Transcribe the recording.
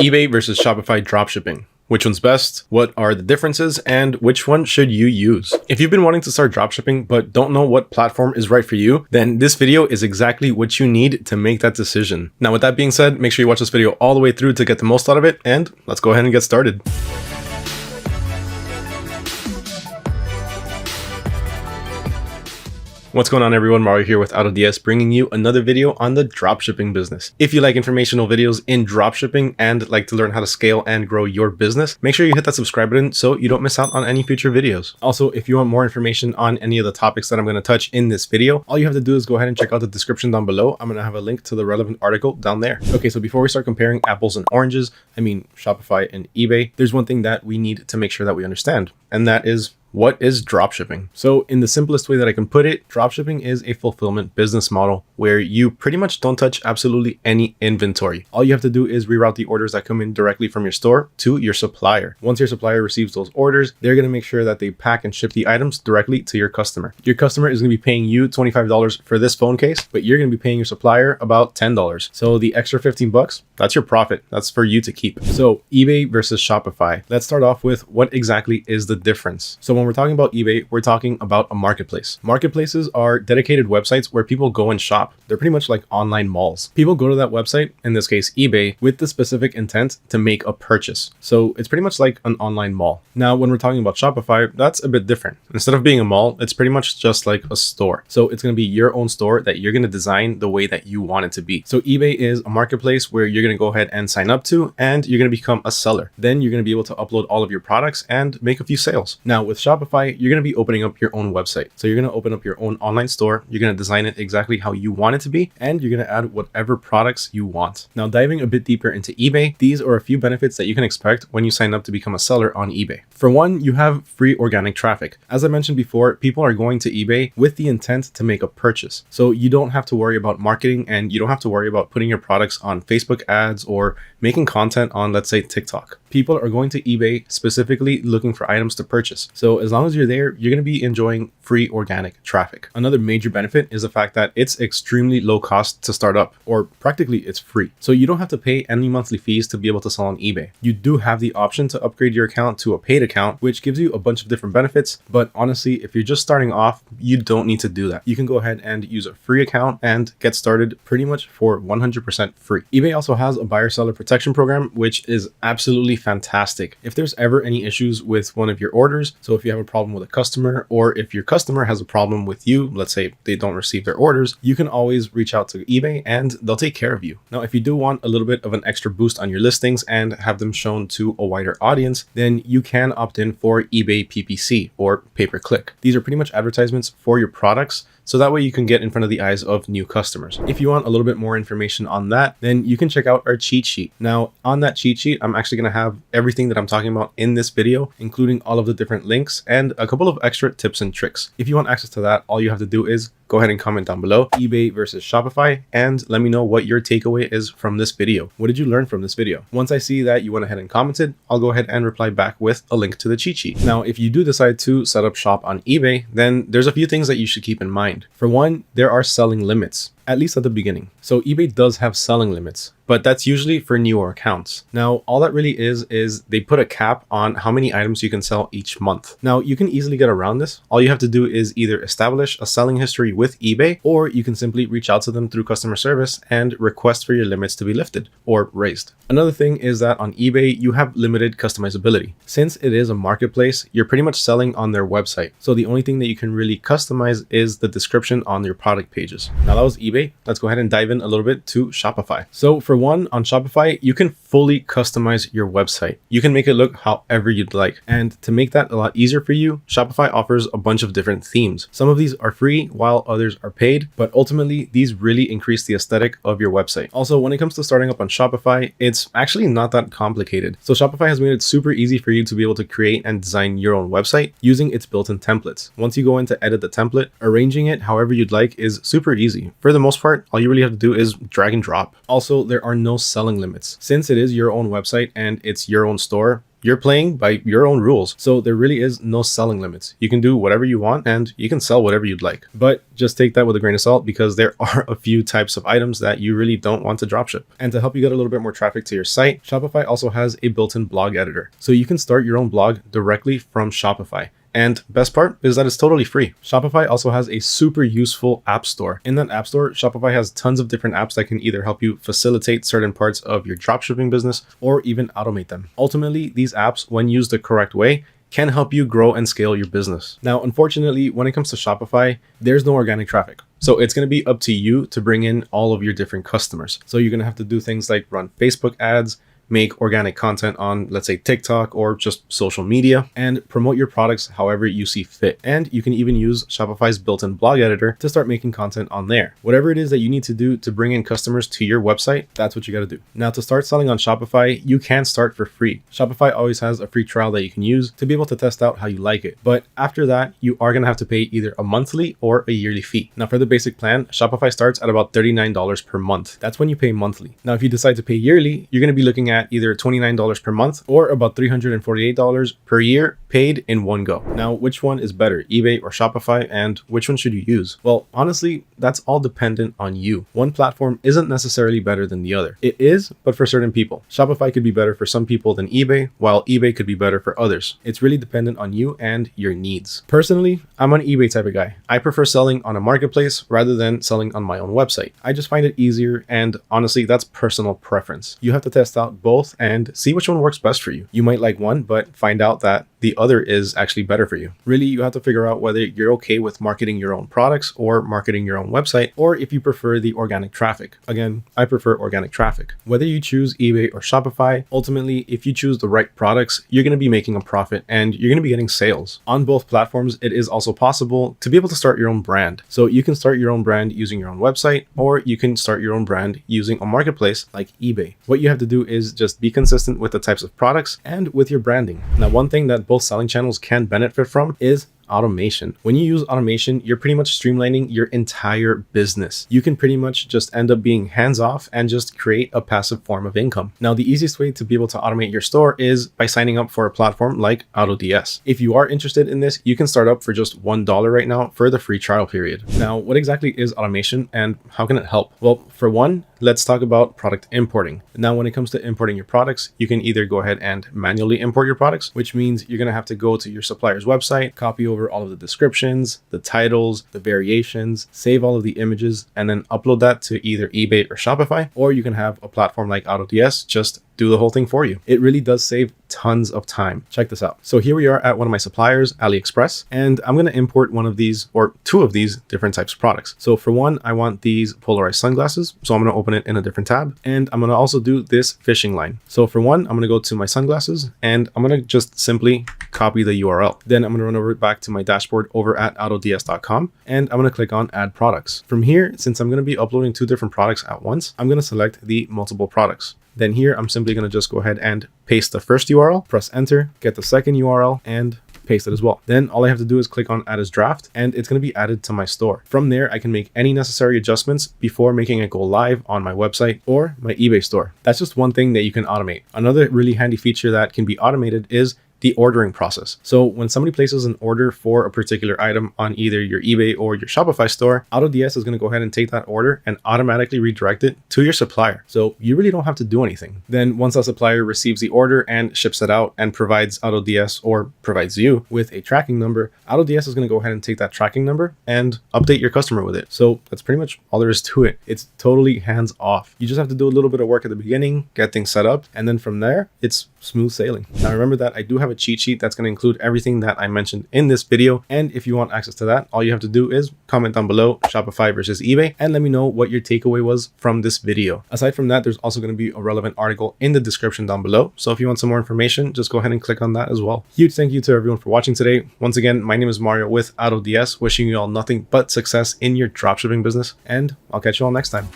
eBay versus Shopify dropshipping. Which one's best? What are the differences? And which one should you use? If you've been wanting to start dropshipping but don't know what platform is right for you, then this video is exactly what you need to make that decision. Now, with that being said, make sure you watch this video all the way through to get the most out of it, and let's go ahead and get started. What's going on, everyone? Mario here with AutoDS, bringing you another video on the dropshipping business. If you like informational videos in dropshipping and like to learn how to scale and grow your business, make sure you hit that subscribe button so you don't miss out on any future videos. Also, if you want more information on any of the topics that I'm going to touch in this video, all you have to do is go ahead and check out the description down below. I'm going to have a link to the relevant article down there. Okay, so before we start comparing apples and oranges, Shopify and eBay, there's one thing that we need to make sure that we understand, and that is, what is dropshipping? So in the simplest way that I can put it, dropshipping is a fulfillment business model where you pretty much don't touch absolutely any inventory. All you have to do is reroute the orders that come in directly from your store to your supplier. Once your supplier receives those orders, they're going to make sure that they pack and ship the items directly to your customer. Your customer is going to be paying you $25 for this phone case, but you're going to be paying your supplier about $10. So the extra 15 bucks, that's your profit. That's for you to keep. So eBay versus Shopify. Let's start off with what exactly is the difference. So when we're talking about eBay, we're talking about a marketplace. Marketplaces are dedicated websites where people go and shop. They're pretty much like online malls. People go to that website, in this case eBay, with the specific intent to make a purchase. So it's pretty much like an online mall. Now, when we're talking about Shopify, that's a bit different. Instead of being a mall, it's pretty much just like a store. So it's going to be your own store that you're going to design the way that you want it to be. So eBay is a marketplace where you're going to go ahead and sign up to, and you're going to become a seller. Then you're going to be able to upload all of your products and make a few sales. Now with Shopify, you're going to be opening up your own website. So you're going to open up your own online store. You're going to design it exactly how you want it to be, and you're going to add whatever products you want. Now, diving a bit deeper into eBay, these are a few benefits that you can expect when you sign up to become a seller on eBay. For one, you have free organic traffic. As I mentioned before, people are going to eBay with the intent to make a purchase. So you don't have to worry about marketing, and you don't have to worry about putting your products on Facebook ads or making content on, let's say, TikTok. People are going to eBay specifically looking for items to purchase. So as long as you're there, you're going to be enjoying free organic traffic. Another major benefit is the fact that it's extremely low cost to start up, or practically it's free. So you don't have to pay any monthly fees to be able to sell on eBay. You do have the option to upgrade your account to a paid account, which gives you a bunch of different benefits. But honestly, if you're just starting off, you don't need to do that. You can go ahead and use a free account and get started pretty much for 100% free. eBay also has a buyer-seller protection program, which is absolutely fantastic. If there's ever any issues with one of your orders, so if you have a problem with a customer, or if your customer has a problem with you, let's say they don't receive their orders, you can always reach out to eBay and they'll take care of you. Now, if you do want a little bit of an extra boost on your listings and have them shown to a wider audience, then you can opt in for eBay PPC, or pay-per-click. These are pretty much advertisements for your products, so that way you can get in front of the eyes of new customers. If you want a little bit more information on that, then you can check out our cheat sheet. Now, on that cheat sheet, I'm actually going to have everything that I'm talking about in this video, including all of the different links and a couple of extra tips and tricks. If you want access to that, all you have to do is go ahead and comment down below, eBay versus Shopify, and let me know what your takeaway is from this video. What did you learn from this video? Once I see that you went ahead and commented, I'll go ahead and reply back with a link to the cheat sheet. Now, if you do decide to set up shop on eBay, then there's a few things that you should keep in mind. For one, there are selling limits, at least at the beginning. So eBay does have selling limits, but that's usually for newer accounts. Now, all that really is they put a cap on how many items you can sell each month. Now, you can easily get around this. All you have to do is either establish a selling history with eBay, or you can simply reach out to them through customer service and request for your limits to be lifted or raised. Another thing is that on eBay, you have limited customizability. Since it is a marketplace, you're pretty much selling on their website. So the only thing that you can really customize is the description on your product pages. Now, that was eBay. Let's go ahead and dive in a little bit to Shopify. So for one, on Shopify, you can fully customize your website. You can make it look however you'd like. And to make that a lot easier for you, Shopify offers a bunch of different themes. Some of these are free while others are paid, but ultimately these really increase the aesthetic of your website. Also, when it comes to starting up on Shopify, it's actually not that complicated. So Shopify has made it super easy for you to be able to create and design your own website using its built-in templates. Once you go in to edit the template, arranging it however you'd like is super easy. For the most part, all you really have to do is drag and drop. Also, there are no selling limits. Since it is your own website and it's your own store, you're playing by your own rules. So there really is no selling limits. You can do whatever you want and you can sell whatever you'd like. But just take that with a grain of salt because there are a few types of items that you really don't want to dropship. And to help you get a little bit more traffic to your site, Shopify also has a built-in blog editor. So you can start your own blog directly from Shopify. And best part is that it's totally free. Shopify also has a super useful app store. In that app store, Shopify has tons of different apps that can either help you facilitate certain parts of your dropshipping business or even automate them. Ultimately, these apps, when used the correct way, can help you grow and scale your business. Now, unfortunately, when it comes to Shopify, there's no organic traffic. So it's going to be up to you to bring in all of your different customers. So you're going to have to do things like run Facebook ads, make organic content on, let's say, TikTok or just social media, and promote your products however you see fit. And you can even use Shopify's built-in blog editor to start making content on there. Whatever it is that you need to do to bring in customers to your website, that's what you got to do. Now, to start selling on Shopify, you can start for free. Shopify always has a free trial that you can use to be able to test out how you like it. But after that, you are going to have to pay either a monthly or a yearly fee. Now, for the basic plan, Shopify starts at about $39 per month. That's when you pay monthly. Now, if you decide to pay yearly, you're going to be looking at either $29 per month or about $348 per year paid in one go. Now, which one is better, eBay or Shopify, and which one should you use? Well, honestly, that's all dependent on you. One platform isn't necessarily better than the other. It is, but for certain people. Shopify could be better for some people than eBay, while eBay could be better for others. It's really dependent on you and your needs. Personally, I'm an eBay type of guy. I prefer selling on a marketplace rather than selling on my own website. I just find it easier, and honestly, that's personal preference. You have to test out both and see which one works best for you. You might like one, but find out that the other is actually better for you. Really, you have to figure out whether you're okay with marketing your own products or marketing your own website, or if you prefer the organic traffic. Again, I prefer organic traffic. Whether you choose eBay or Shopify, ultimately, if you choose the right products, you're going to be making a profit and you're going to be getting sales. On both platforms, it is also possible to be able to start your own brand. So you can start your own brand using your own website, or you can start your own brand using a marketplace like eBay. What you have to do is just be consistent with the types of products and with your branding. Now, one thing that both selling channels can benefit from is automation. When you use automation, you're pretty much streamlining your entire business. You can pretty much just end up being hands-off and just create a passive form of income. Now, the easiest way to be able to automate your store is by signing up for a platform like AutoDS. If you are interested in this, you can start up for just $1 right now for the free trial period. Now, what exactly is automation and how can it help? Well, for one, let's talk about product importing. Now, when it comes to importing your products, you can either go ahead and manually import your products, which means you're going to have to go to your supplier's website, copy over all of the descriptions, the titles, the variations, save all of the images, and then upload that to either eBay or Shopify, or you can have a platform like AutoDS just do the whole thing for you. It really does save tons of time. Check this out. So here we are at one of my suppliers, AliExpress, and I'm going to import one of these or two of these different types of products. So for one, I want these polarized sunglasses. So I'm going to open it in a different tab, and I'm going to also do this fishing line. So for one, I'm going to go to my sunglasses and I'm going to just simply copy the URL. Then I'm going to run over back to my dashboard over at autods.com, and I'm going to click on add products. From here, since I'm going to be uploading two different products at once, I'm going to select the multiple products. Then here, I'm simply going to just go ahead and paste the first URL, press enter, get the second URL, and paste it as well. Then all I have to do is click on add as draft, and it's going to be added to my store. From there, I can make any necessary adjustments before making it go live on my website or my eBay store. That's just one thing that you can automate. Another really handy feature that can be automated is the ordering process. So when somebody places an order for a particular item on either your eBay or your Shopify store, AutoDS is going to go ahead and take that order and automatically redirect it to your supplier. So you really don't have to do anything. Then once that supplier receives the order and ships it out and provides AutoDS or provides you with a tracking number, AutoDS is going to go ahead and take that tracking number and update your customer with it. So that's pretty much all there is to it. It's totally hands off. You just have to do a little bit of work at the beginning, get things set up, and then from there, it's smooth sailing. Now remember that I do have a cheat sheet that's going to include everything that I mentioned in this video. And if you want access to that, all you have to do is comment down below Shopify versus eBay and let me know what your takeaway was from this video. Aside from that, there's also going to be a relevant article in the description down below. So if you want some more information, just go ahead and click on that as well. Huge thank you to everyone for watching today. Once again, my name is Mario with AutoDS, wishing you all nothing but success in your dropshipping business, and I'll catch you all next time.